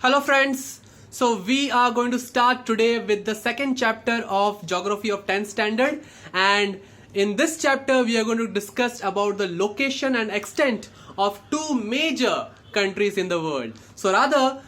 Hello friends. So we are going to start today with the second chapter of Geography of 10th Standard, and in this chapter we are going to discuss about the location and extent of two major countries in the world. So rather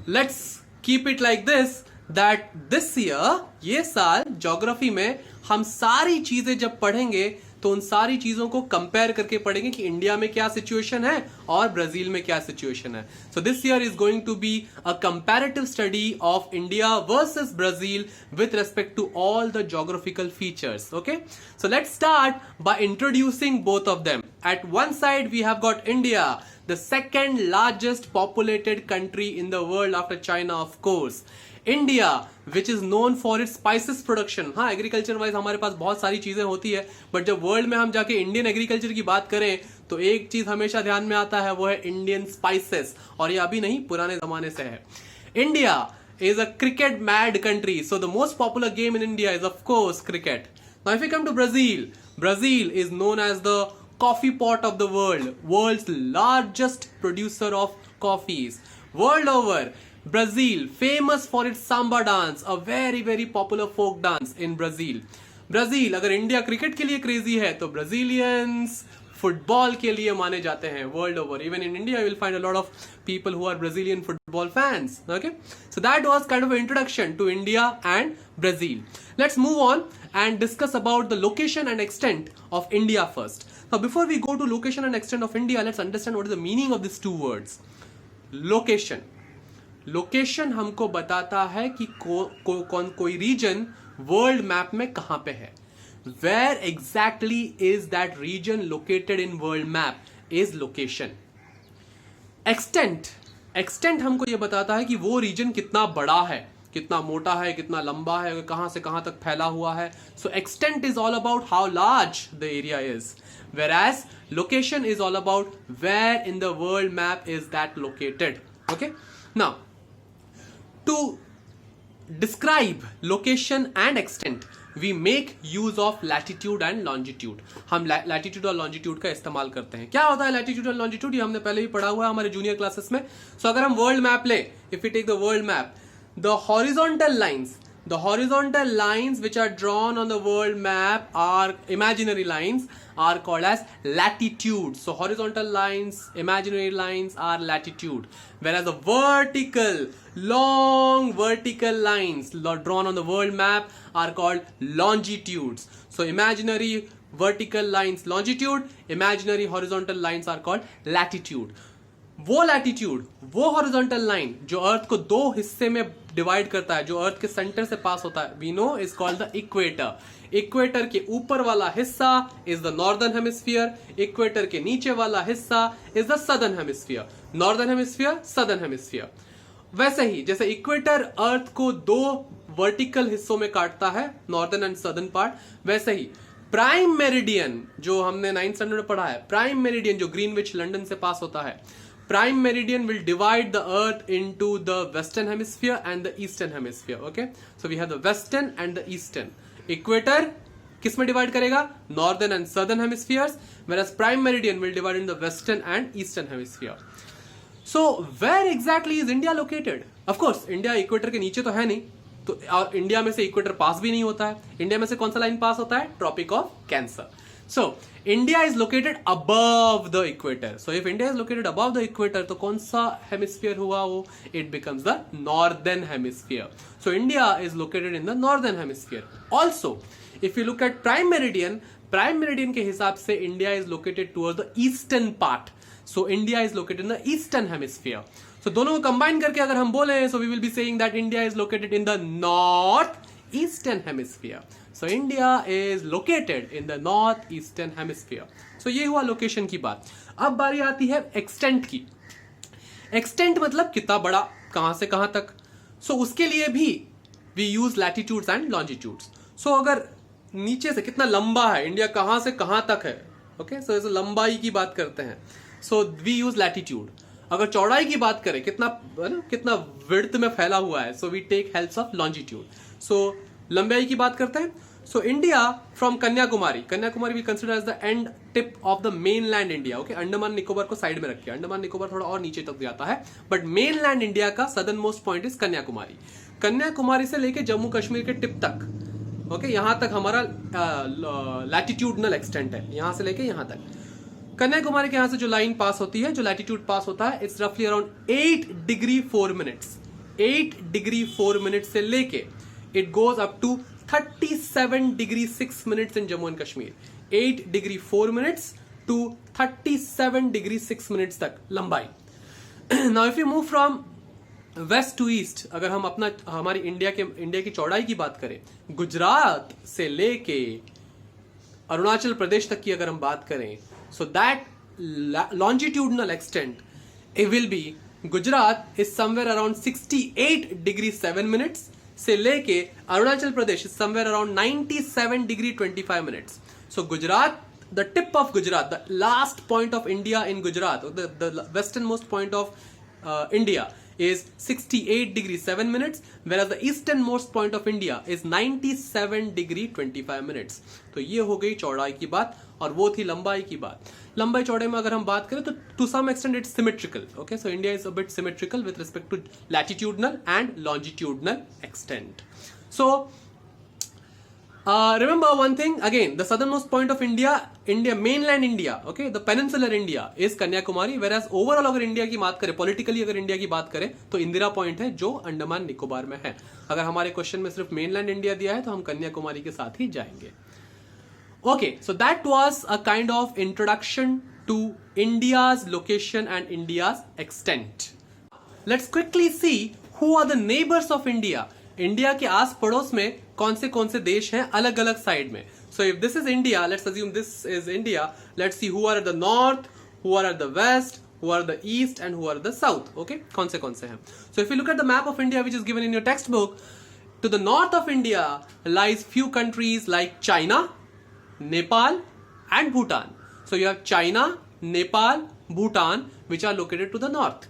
let's keep it like this that this year ये साल geography में हम सारी चीजें जब पढ़ेंगे तो उन सारी चीजों को कंपेयर करके पढ़ेंगे कि इंडिया में क्या सिचुएशन है और ब्राजील में क्या सिचुएशन है. So this year is going to be a comparative study of India versus Brazil with respect to all the geographical features. Okay, so let's start by introducing both of them. At one side we have got India, the second largest populated country in the world after China, of course. India, which is known for its spices production. हाँ, agriculture wise हमारे पास बहुत सारी चीजें होती है, but जब world में हम जाके इंडियन एग्रीकल्चर की बात करें तो एक चीज हमेशा ध्यान में आता है, वो है इंडियन स्पाइसेस. और ये अभी नहीं, पुराने जमाने से है. India is a cricket mad country, so the most popular game in India is of course cricket. Now if we come to Brazil, Brazil is known as the coffee pot of the world, world's largest producer of coffees. World over, Brazil famous for its samba dance, a very popular folk dance in Brazil. Brazil, अगर India cricket के लिए crazy है तो Brazilians football के लिए माने जाते हैं world over. Even in India you will find a lot of people who are Brazilian football fans. Okay, so that was kind of an introduction to India and Brazil. Let's move on and discuss about the location and extent of India first. Now before we go to location and extent of India, let's understand what is the meaning of these two words. Location. Location हमको बताता है कि कोई region world map में कहाँ पे है. Where exactly is that region located in world map is location. Extent हमको ये बताता है कि वो रीजन कितना बड़ा है, कितना मोटा है, कितना लंबा है, कहां से कहां तक फैला हुआ है. So extent is all about how large the area is, whereas location is all about where in the world map is that located. Okay, now to describe location and extent we make use of latitude and longitude. हम latitude और longitude का इस्तेमाल करते हैं. क्या होता है latitude और longitude, ये हमने पहले भी पढ़ा हुआ है हमारे जूनियर क्लासेस में. So अगर हम वर्ल्ड मैप ले, if we take the world map, the horizontal lines which are drawn on the world map are imaginary lines, are called as latitude. So horizontal lines, imaginary lines are latitude, whereas the long vertical lines drawn on the world map are called longitudes. So imaginary vertical lines longitude, imaginary horizontal lines are called latitude. वो latitude, वो horizontal line जो अर्थ को दो हिस्से में divide करता है, जो अर्थ के सेंटर से पास होता है, we know is called the equator. Equator के ऊपर वाला हिस्सा is the northern hemisphere, equator के नीचे वाला हिस्सा is the southern hemisphere. Northern hemisphere, southern hemisphere. वैसे ही जैसे इक्वेटर अर्थ को दो वर्टिकल हिस्सों में काटता है, नॉर्दर्न एंड सदर्न पार्ट, वैसे ही प्राइम मेरिडियन जो हमने 9th स्टैंडर्ड में पढ़ा है, प्राइम मेरिडियन जो ग्रीनविच लंदन से पास होता है, prime meridian will divide the earth into the western hemisphere and the eastern hemisphere. Okay, so we have the western and the eastern. Equator किस में डिवाइड करेगा, northern and southern hemispheres, whereas prime meridian will divide in the western and eastern hemisphere. So where exactly is India located? Of course India equator के नीचे तो है नहीं, तो और इंडिया में से इक्वेटर पास भी नहीं होता है. इंडिया में से कौन सा लाइन पास होता है, tropic of cancer. So India is located above the equator. So if India is located above the equator, तो कौन सा हेमिस्फीयर हुआ वो, it becomes the northern hemisphere. So India is located in the northern hemisphere. Also, if you look at prime meridian के हिसाब से India is located towards the eastern part. So India is located in the eastern hemisphere. So दोनों को combine करके अगर हम बोले, so we will be saying that India is located in the northeastern hemisphere. So India is located in the northeastern hemisphere. So ये हुआ location की बात. अब बारी आती है एक्सटेंट की. एक्सटेंट मतलब कितना बड़ा, कहां से कहां तक. सो उसके लिए भी we use latitudes and longitudes. So अगर नीचे से कितना लंबा है इंडिया, कहां से कहां तक है, ओके, सो ऐसे लंबाई की बात करते हैं, सो वी यूज लैटिट्यूड. अगर चौड़ाई की बात करें, कितना विड्थ में फैला हुआ है, so we take help of longitude. So लंबाई की बात करते हैं. So India from Kanyakumari we consider as the end tip of the mainland India. Okay, Andaman Nicobar को साइड में रखिए, अंडमान निकोबार थोड़ा और नीचे तक जाता है, बट मेनलैंड इंडिया का southern most point is Kanyakumari. Kanyakumari से लेके जम्मू कश्मीर के टिप तक, ओके, यहां तक हमारा लैटिट्यूडनल एक्सटेंट है, यहां से लेके यहां तक. कन्याकुमारी के यहां से जो लाइन पास होती है, जो लैटिट्यूड पास होता है, इट्स रफली around 8 degree 4 minutes. 8 degree 4 minute से लेके it goes up to 37 degree 6 minutes in Jammu and Kashmir. 8 degree 4 minutes to 37 degree 6 minutes तक लंबाई. Now if you move from west to east, अगर हम हमारी इंडिया की चौड़ाई की बात करें, गुजरात से लेके अरुणाचल प्रदेश तक की अगर हम बात करें, so that longitudinal extent it will be Gujarat is somewhere around 68 degree 7 minutes से लेके Arunachal Pradesh is somewhere around 97 degree 25 minutes. So Gujarat, the tip of Gujarat, the last point of India in Gujarat, or the westernmost point of India is 68 degree 7 minutes, whereas the easternmost point of India is 97 degree 25 minutes. तो ये हो गई चौड़ाई की बात, और वो थी लंबाई की बात. लंबाई चौड़ाई में अगर हम बात करें तो to some extent it's symmetrical. Okay, so India is a bit symmetrical with respect to latitudinal and longitudinal extent. So remember one thing again, the southernmost point of India, mainland India, okay, the peninsular India is Kanyakumari, whereas overall अगर India की बात करें, politically अगर India की बात करें, तो Indira point है जो अंडमान निकोबार में है. अगर हमारे क्वेश्चन में सिर्फ मेनलैंड इंडिया दिया है तो हम कन्याकुमारी के साथ ही जाएंगे. Okay, so that was a kind of introduction to India's location and India's extent. Let's quickly see who are the neighbors of India. India के आस पड़ोस में कौन से देश हैं अलग अलग साइड में. So if this is India, let's assume this is India. Let's see who are at the north, who are at the west, who are the east, and who are the south. Okay, कौन से हैं. So if you look at the map of India which is given in your textbook, to the north of India lies few countries like China, Nepal, and Bhutan. So you have China, Nepal, Bhutan, which are located to the north.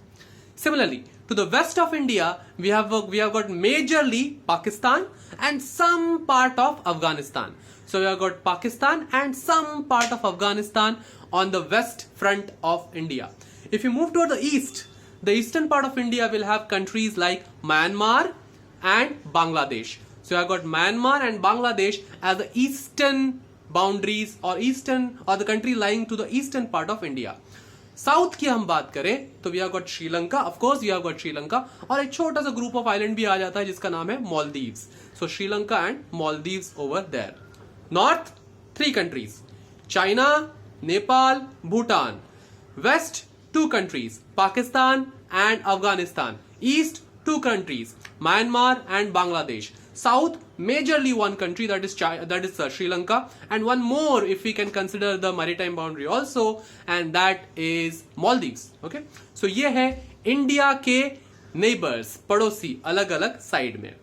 Similarly, to the west of India, we have got majorly Pakistan and some part of Afghanistan. So we have got Pakistan and some part of Afghanistan on the west front of India. If you move toward the east, the eastern part of India will have countries like Myanmar and Bangladesh. So you have got Myanmar and Bangladesh as the eastern boundaries, or the country lying to the eastern part of India. South की हम बात करें तो we have got Sri Lanka, of course we have got Sri Lanka, और एक छोटा सा group of island भी आ जाता है जिसका नाम है Maldives. So Sri Lanka and Maldives over there. North 3 countries, China, Nepal, Bhutan. West 2 countries, Pakistan and Afghanistan. East 2 countries, Myanmar and Bangladesh. South, majorly 1 country, that is Sri Lanka, and one more if we can consider the maritime boundary also, and that is Maldives. Okay, so ये है India के neighbours, पड़ोसी अलग अलग side में.